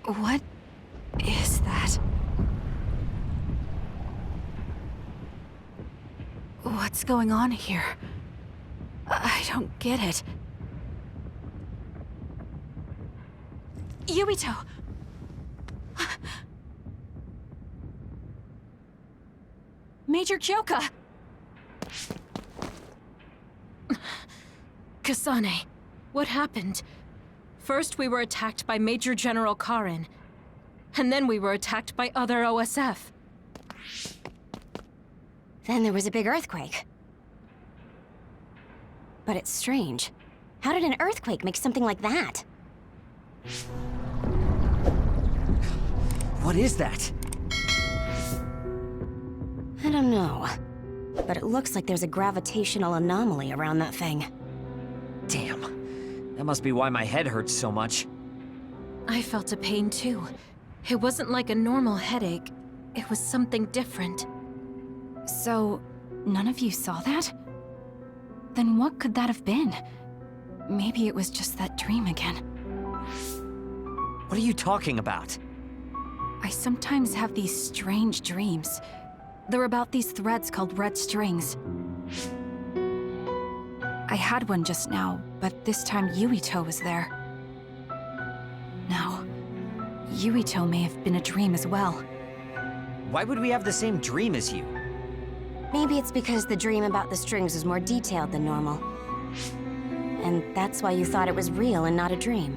What is that? What's going on here? I don't get it. Yuito! Major Kyoka! Kasane, what happened? First we were attacked by Major General Karin, and then we were attacked by other OSF. Then there was a big earthquake. But it's strange. How did an earthquake make something like that? What is that? I don't know. But it looks like there's a gravitational anomaly around that thing. Damn. That must be why my head hurts so much. I felt a pain too. It wasn't like a normal headache. It was something different. So, none of you saw that? Then what could that have been? Maybe it was just that dream again. What are you talking about? I sometimes have these strange dreams. They're about these threads called red strings. I had one just now, but this time Yuito was there. No. Yuito may have been a dream as well. Why would we have the same dream as you? Maybe it's because the dream about the strings was more detailed than normal. And that's why you thought it was real and not a dream.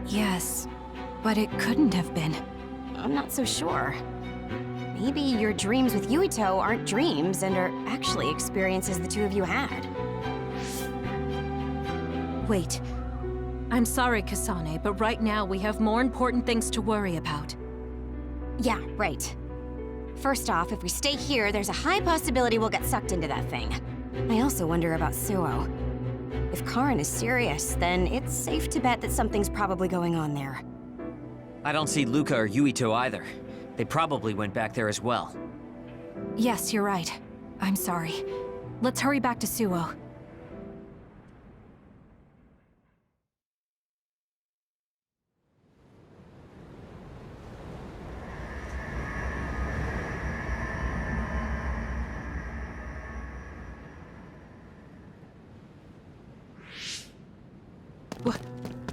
Yes, but it couldn't have been. I'm not so sure. Maybe your dreams with Yuito aren't dreams and are actually experiences the two of you had. Wait. I'm sorry, Kasane, but right now we have more important things to worry about. Yeah, right. First off, if we stay here, there's a high possibility we'll get sucked into that thing. I also wonder about Suo. If Karin is serious, then it's safe to bet that something's probably going on there. I don't see Luca or Yuito either. They probably went back there as well. Yes, you're right. I'm sorry. Let's hurry back to Suo.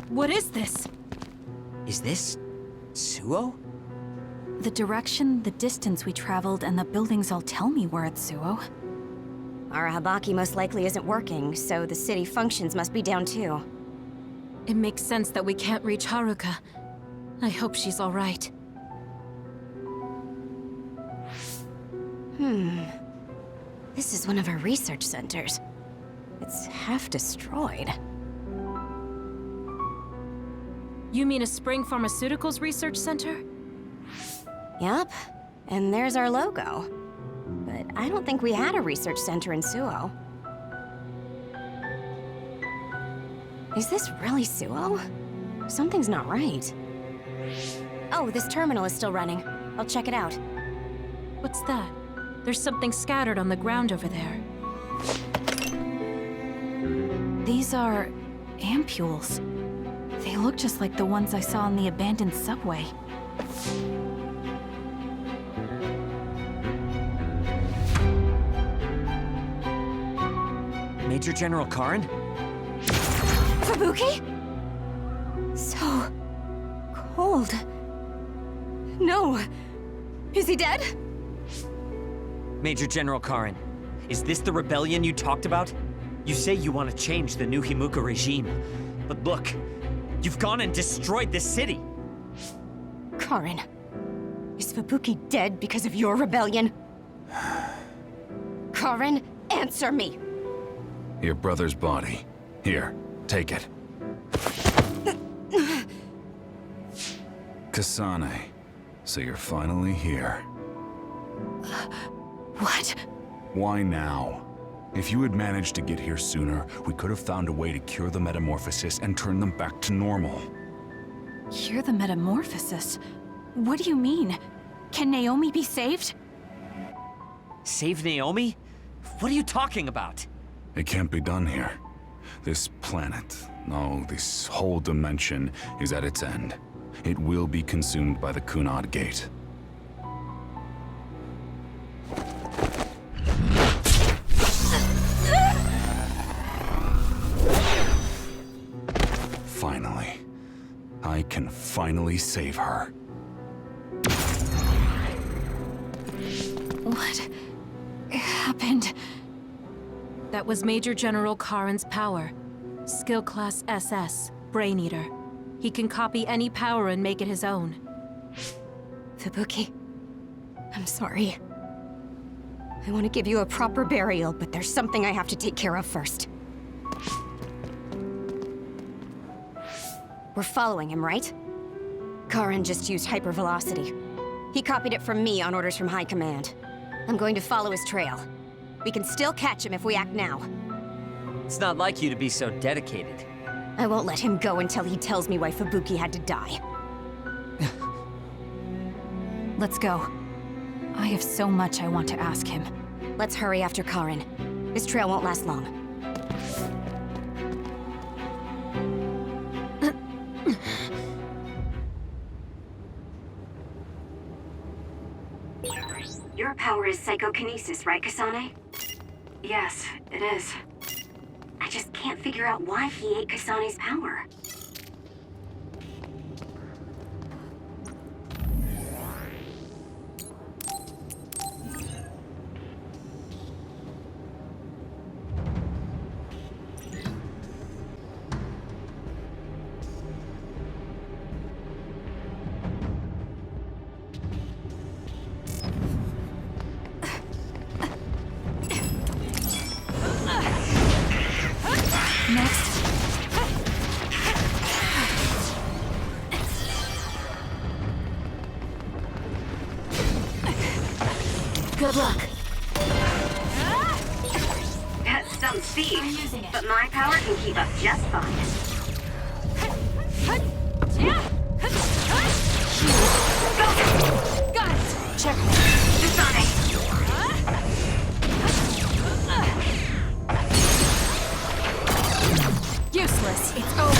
What is this? Is this... Suo? The direction, the distance we traveled, and the buildings all tell me we're at Suo. Our Habaki most likely isn't working, so the city functions must be down too. It makes sense that we can't reach Haruka. I hope she's all right. This is one of our research centers. It's half destroyed. You mean a Spring Pharmaceuticals Research Center? Yep, and there's our logo. But I don't think we had a research center in Suo. Is this really Suo? Something's not right. Oh, this terminal is still running. I'll check it out. What's that? There's something scattered on the ground over there. These are... ampules. They look just like the ones I saw in the abandoned subway. Major General Karin? Fubuki? So... cold. No. Is he dead? Major General Karin, is this the rebellion you talked about? You say you want to change the new Himuka regime, but look, you've gone and destroyed this city! Karin, is Fubuki dead because of your rebellion? Karin, answer me! Your brother's body. Here, take it. Kasane, so you're finally here. What? Why now? If you had managed to get here sooner, we could have found a way to cure the metamorphosis and turn them back to normal. Cure the metamorphosis? What do you mean? Can Naomi be saved? Save Naomi? What are you talking about? It can't be done here. This planet, No, this whole dimension is at its end. It will be consumed by the Kunad Gate. Finally. I can finally save her. What happened? That was Major General Karin's power. Skill Class SS, Brain Eater. He can copy any power and make it his own. Fubuki, I'm sorry. I want to give you a proper burial, but there's something I have to take care of first. We're following him, right? Karin just used hypervelocity. He copied it from me on orders from High Command. I'm going to follow his trail. We can still catch him if we act now. It's not like you to be so dedicated. I won't let him go until he tells me why Fubuki had to die. Let's go. I have so much I want to ask him. Let's hurry after Karin. This trail won't last long. Your power is psychokinesis, right, Kasane? Yes, it is. I just can't figure out why he ate Kasane's power. Good luck. That's some speed, but my power can keep up just fine. Got it. Check. Kasane! Useless. It's over.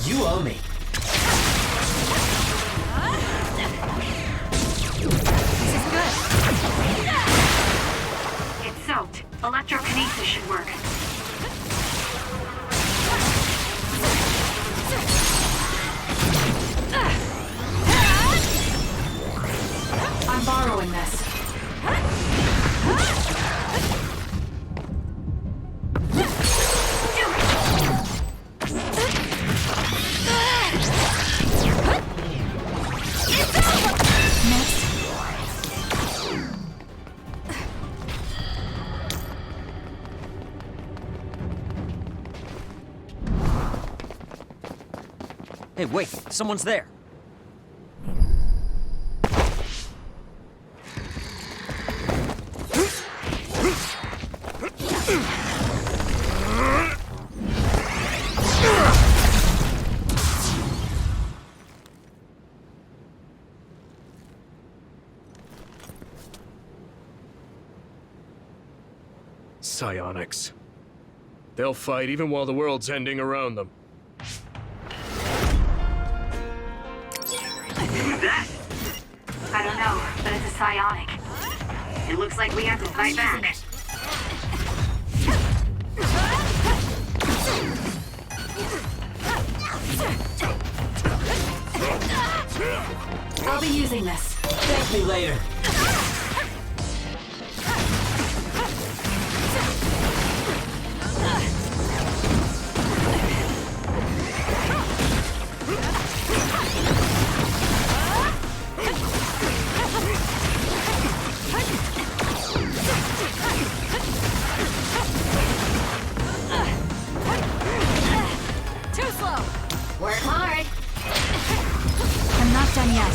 You owe me. This is good. It's soaked. Electrokinesis should work. I'm borrowing this. Hey, wait, someone's there. Psionics. They'll fight even while the world's ending around them. Who's that? I don't know, but it's a psionic. It looks like we have to fight back. I'll be using this. Thank me later. Too slow. Work hard. I'm not done yet.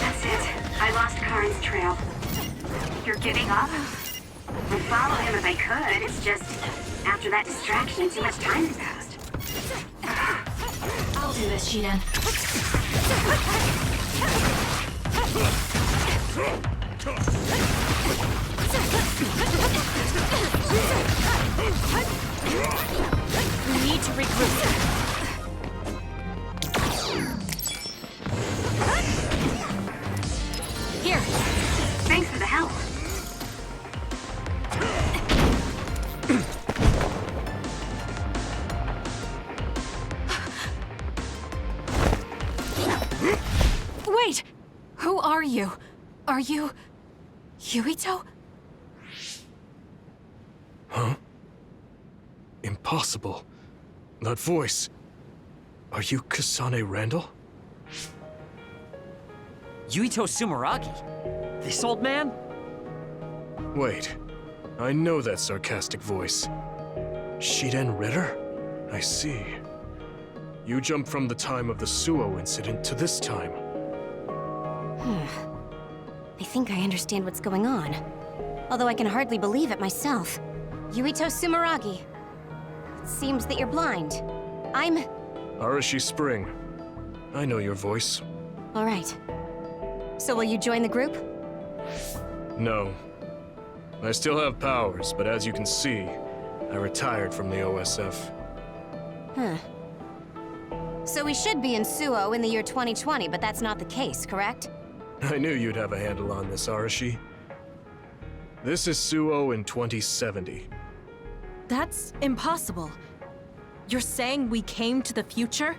That's it. I lost Karin's trail. You're giving up? I'd follow him if I could. It's just, after that distraction, too much time has passed. I'll do this, Shiden. We need to regroup. Here! Thanks for the help. Wait! Who are you? Are you... Yuito? Huh? Impossible. That voice. Are you Kasane Randall? Yuito Sumeragi? This old man? Wait. I know that sarcastic voice. Shiden Ritter? I see. You jumped from the time of the Suo incident to this time. I think I understand what's going on. Although I can hardly believe it myself. Yuito Sumeragi. It seems that you're blind. I'm... Arashi Spring. I know your voice. All right. So will you join the group? No. I still have powers, but as you can see, I retired from the OSF. Huh. So we should be in Suo in the year 2020, but that's not the case, correct? I knew you'd have a handle on this, Arashi. This is Suo in 2070. That's impossible. You're saying we came to the future?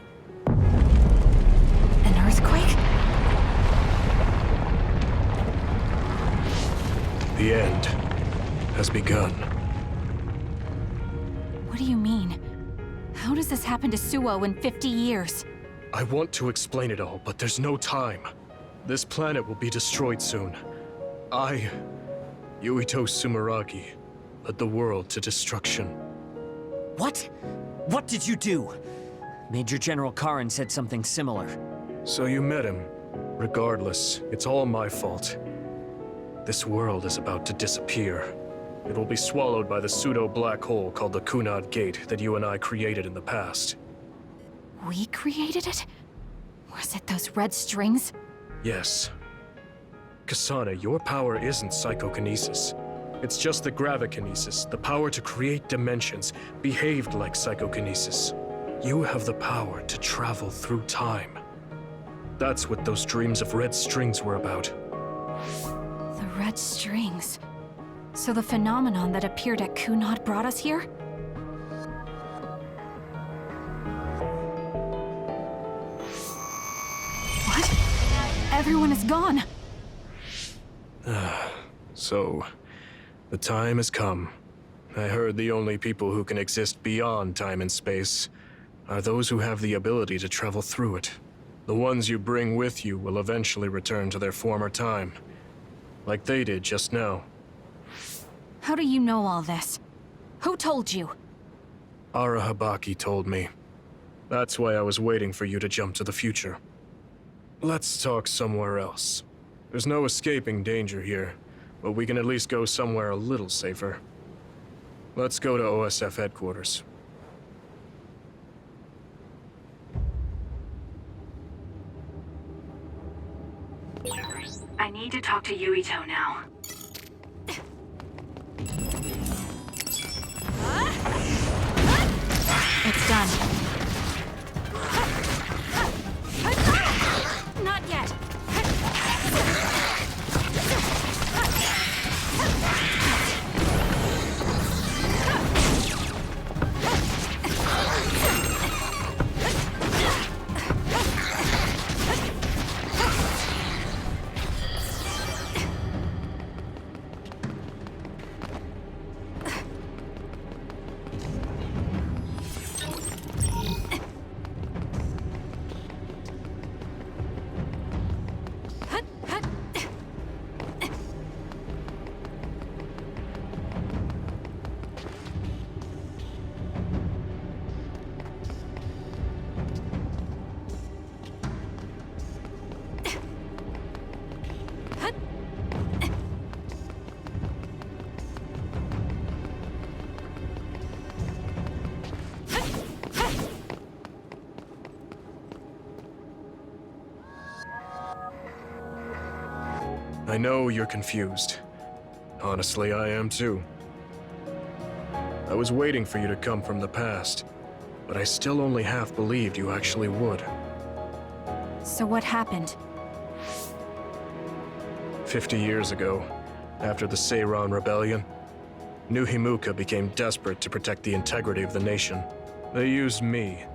An earthquake? The end has begun. What do you mean? How does this happen to Suo in 50 years? I want to explain it all, but there's no time. This planet will be destroyed soon. I, Yuito Sumeragi, led the world to destruction. What? What did you do? Major General Karin said something similar. So you met him. Regardless, it's all my fault. This world is about to disappear. It will be swallowed by the pseudo-black hole called the Kunad Gate that you and I created in the past. We created it? Was it those red strings? Yes. Kasane, your power isn't psychokinesis. It's just the gravikinesis, the power to create dimensions, behaved like psychokinesis. You have the power to travel through time. That's what those dreams of red strings were about. The red strings. So the phenomenon that appeared at Kunad brought us here? What? Everyone is gone! So, the time has come. I heard the only people who can exist beyond time and space are those who have the ability to travel through it. The ones you bring with you will eventually return to their former time, like they did just now. How do you know all this? Who told you? Ara Habaki told me. That's why I was waiting for you to jump to the future. Let's talk somewhere else. There's no escaping danger here, but we can at least go somewhere a little safer. Let's go to OSF headquarters. I need to talk to Yuito now. It's done. Not yet. I know you're confused. Honestly, I am too. I was waiting for you to come from the past, but I still only half believed you actually would. So what happened? 50 years ago, after the Seiran Rebellion, New Himuka became desperate to protect the integrity of the nation. They used me,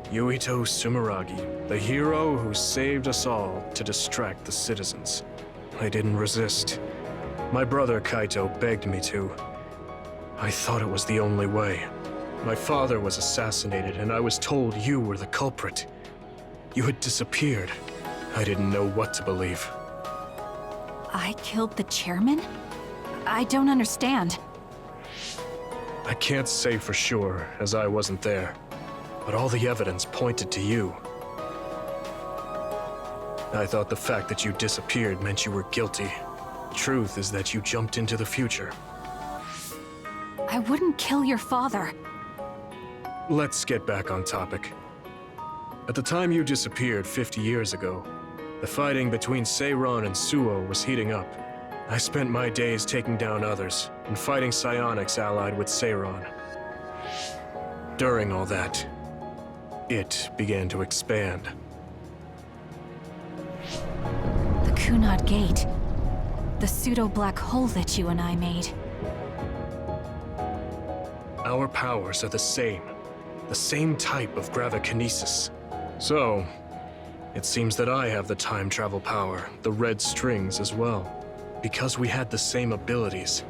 Yuito Sumeragi, the hero who saved us all, to distract the citizens. I didn't resist. My brother Kaito begged me to. I thought it was the only way. My father was assassinated, and I was told you were the culprit. You had disappeared. I didn't know what to believe. I killed the chairman? I don't understand. I can't say for sure, as I wasn't there, but all the evidence pointed to you. I thought the fact that you disappeared meant you were guilty. The truth is that you jumped into the future. I wouldn't kill your father. Let's get back on topic. At the time you disappeared 50 years ago, the fighting between Seiran and Suo was heating up. I spent my days taking down others and fighting psionics allied with Seiran. During all that, it began to expand. The Kunad Gate. The pseudo-black hole that you and I made. Our powers are the same type of gravikinesis. So, it seems that I have the time travel power, the red strings as well. Because we had the same abilities,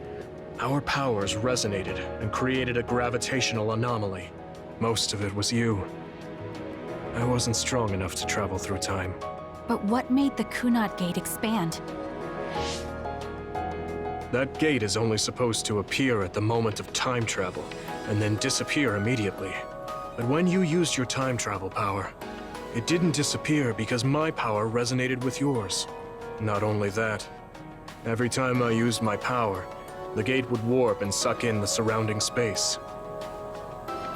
our powers resonated and created a gravitational anomaly. Most of it was you. I wasn't strong enough to travel through time. But what made the Kunad Gate expand? That gate is only supposed to appear at the moment of time travel, and then disappear immediately. But when you used your time travel power, it didn't disappear because my power resonated with yours. Not only that, every time I used my power, the gate would warp and suck in the surrounding space.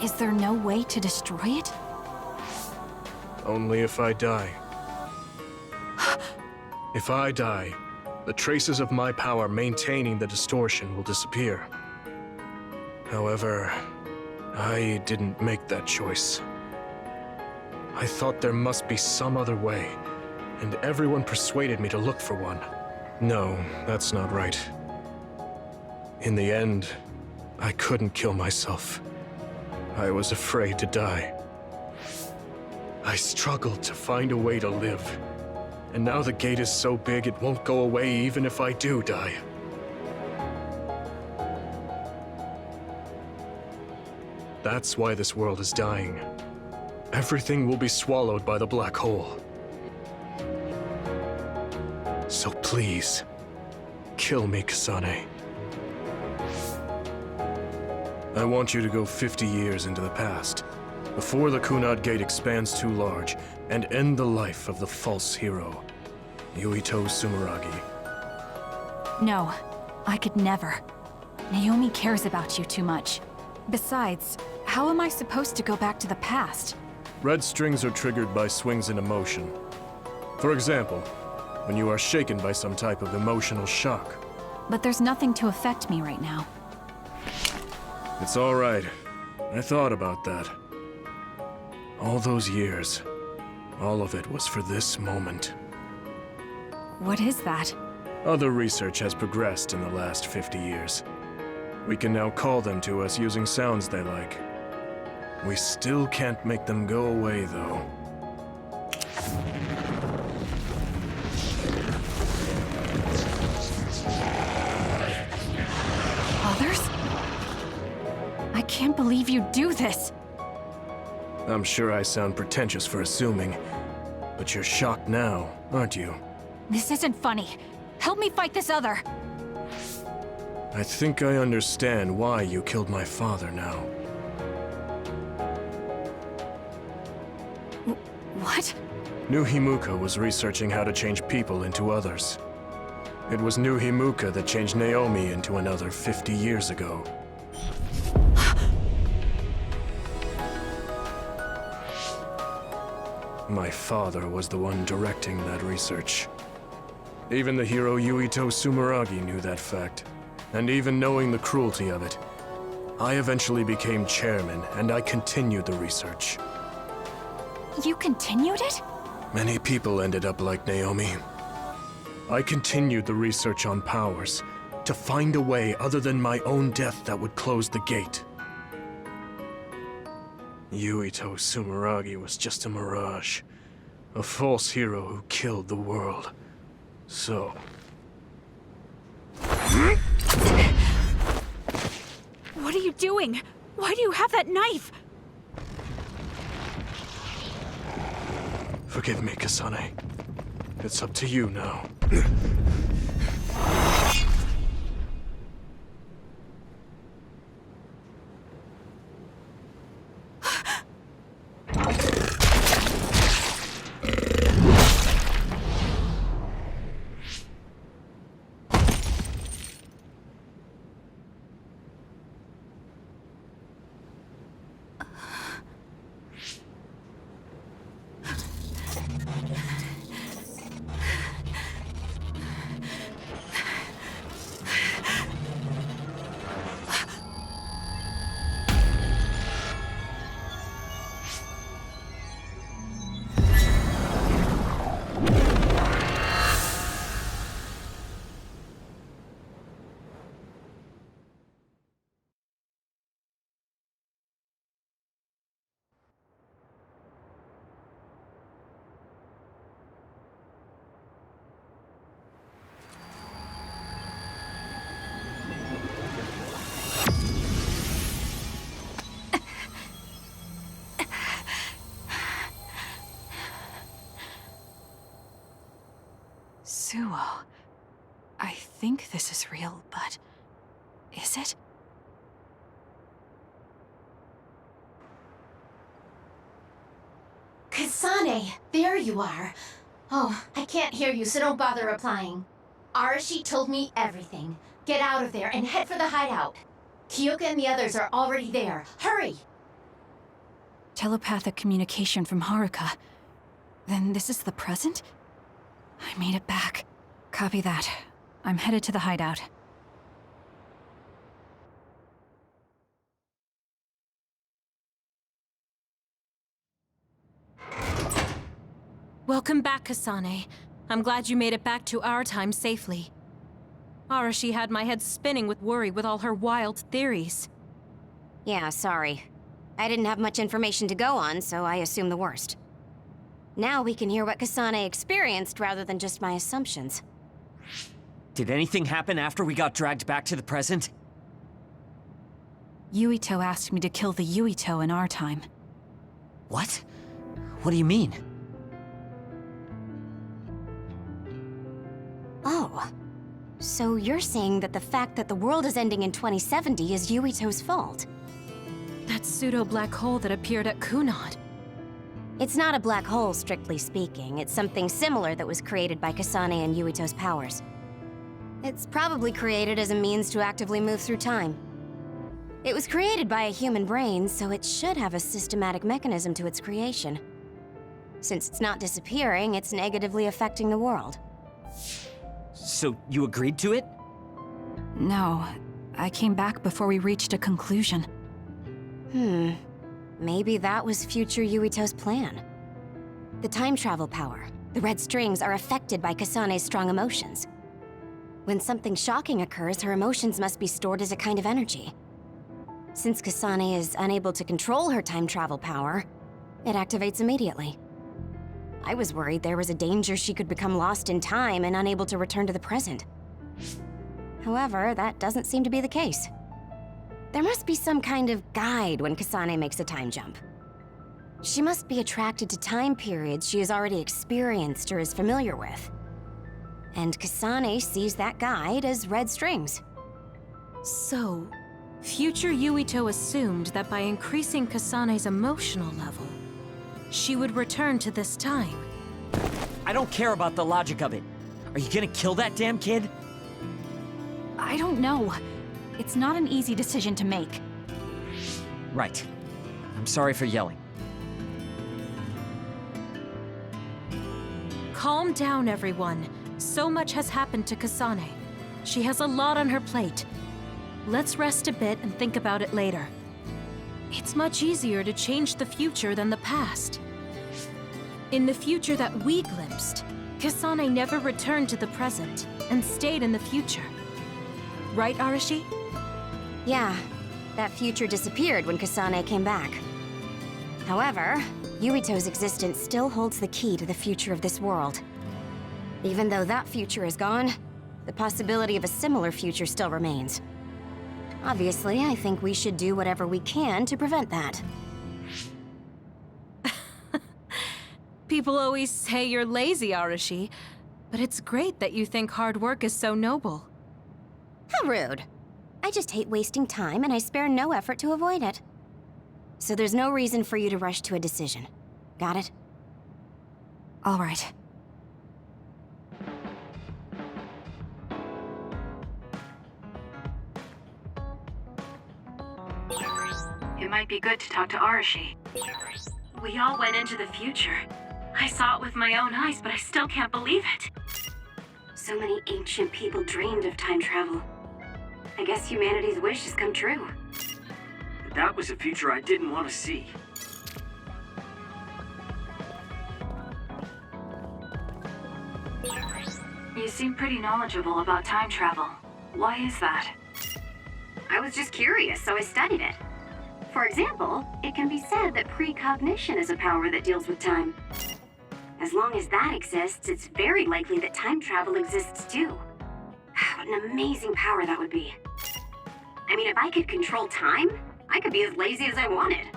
Is there no way to destroy it? Only if I die. If I die, the traces of my power maintaining the distortion will disappear. However, I didn't make that choice. I thought there must be some other way, and everyone persuaded me to look for one. No, that's not right. In the end, I couldn't kill myself. I was afraid to die. I struggled to find a way to live. And now the gate is so big it won't go away even if I do die. That's why this world is dying. Everything will be swallowed by the black hole. So please, kill me, Kasane. I want you to go 50 years into the past, before the Kunad Gate expands too large, and end the life of the false hero, Yuito Sumeragi. No, I could never. Naomi cares about you too much. Besides, how am I supposed to go back to the past? Red strings are triggered by swings in emotion. For example, when you are shaken by some type of emotional shock. But there's nothing to affect me right now. It's all right. I thought about that. All those years, all of it was for this moment. What is that? Other research has progressed in the last 50 years. We can now call them to us using sounds they like. We still can't make them go away, though. Others? I can't believe you do this! I'm sure I sound pretentious for assuming, but you're shocked now, aren't you? This isn't funny. Help me fight this other! I think I understand why you killed my father now. What? New Himuka was researching how to change people into others. It was New Himuka that changed Naomi into another 50 years ago. My father was the one directing that research. Even the hero Yuito Sumeragi knew that fact. And even knowing the cruelty of it, I eventually became chairman, and I continued the research. You continued it? Many people ended up like Naomi. I continued the research on powers, to find a way other than my own death that would close the gate. Yuito Sumeragi was just a mirage. A false hero who killed the world. So... What are you doing? Why do you have that knife? Forgive me, Kasane. It's up to you now. Suo. I think this is real, but... is it? Kasane, there you are. Oh, I can't hear you, so don't bother replying. Arashi told me everything. Get out of there and head for the hideout. Kyoka and the others are already there. Hurry! Telepathic communication from Haruka. Then this is the present? I made it back. Copy that. I'm headed to the hideout. Welcome back, Kasane. I'm glad you made it back to our time safely. Arashi had my head spinning with worry with all her wild theories. Yeah, sorry. I didn't have much information to go on, so I assumed the worst. Now we can hear what Kasane experienced rather than just my assumptions. Did anything happen after we got dragged back to the present? Yuito asked me to kill the Yuito in our time. What? What do you mean? Oh. So you're saying that the fact that the world is ending in 2070 is Yuito's fault? That pseudo-black hole that appeared at Kunad. It's not a black hole, strictly speaking. It's something similar that was created by Kasane and Yuito's powers. It's probably created as a means to actively move through time. It was created by a human brain, so it should have a systematic mechanism to its creation. Since it's not disappearing, it's negatively affecting the world. So you agreed to it? No, I came back before we reached a conclusion. Maybe that was future Yuito's plan. The time travel power, the red strings, are affected by Kasane's strong emotions. When something shocking occurs, her emotions must be stored as a kind of energy. Since Kasane is unable to control her time travel power, it activates immediately. I was worried there was a danger she could become lost in time and unable to return to the present. However, that doesn't seem to be the case. There must be some kind of guide when Kasane makes a time jump. She must be attracted to time periods she has already experienced or is familiar with. And Kasane sees that guide as red strings. So, future Yuito assumed that by increasing Kasane's emotional level, she would return to this time. I don't care about the logic of it. Are you gonna kill that damn kid? I don't know. It's not an easy decision to make. Right. I'm sorry for yelling. Calm down, everyone. So much has happened to Kasane. She has a lot on her plate. Let's rest a bit and think about it later. It's much easier to change the future than the past. In the future that we glimpsed, Kasane never returned to the present and stayed in the future. Right, Arashi? Yeah, that future disappeared when Kasane came back. However, Yuito's existence still holds the key to the future of this world. Even though that future is gone, the possibility of a similar future still remains. Obviously, I think we should do whatever we can to prevent that. People always say you're lazy, Arashi, but it's great that you think hard work is so noble. How rude. I just hate wasting time, and I spare no effort to avoid it. So there's no reason for you to rush to a decision. Got it? All right. It might be good to talk to Arashi. We all went into the future. I saw it with my own eyes, but I still can't believe it. So many ancient people dreamed of time travel. I guess humanity's wish has come true. But that was a future I didn't want to see. You seem pretty knowledgeable about time travel. Why is that? I was just curious, so I studied it. For example, it can be said that precognition is a power that deals with time. As long as that exists, it's very likely that time travel exists too. What an amazing power that would be. I mean, if I could control time, I could be as lazy as I wanted.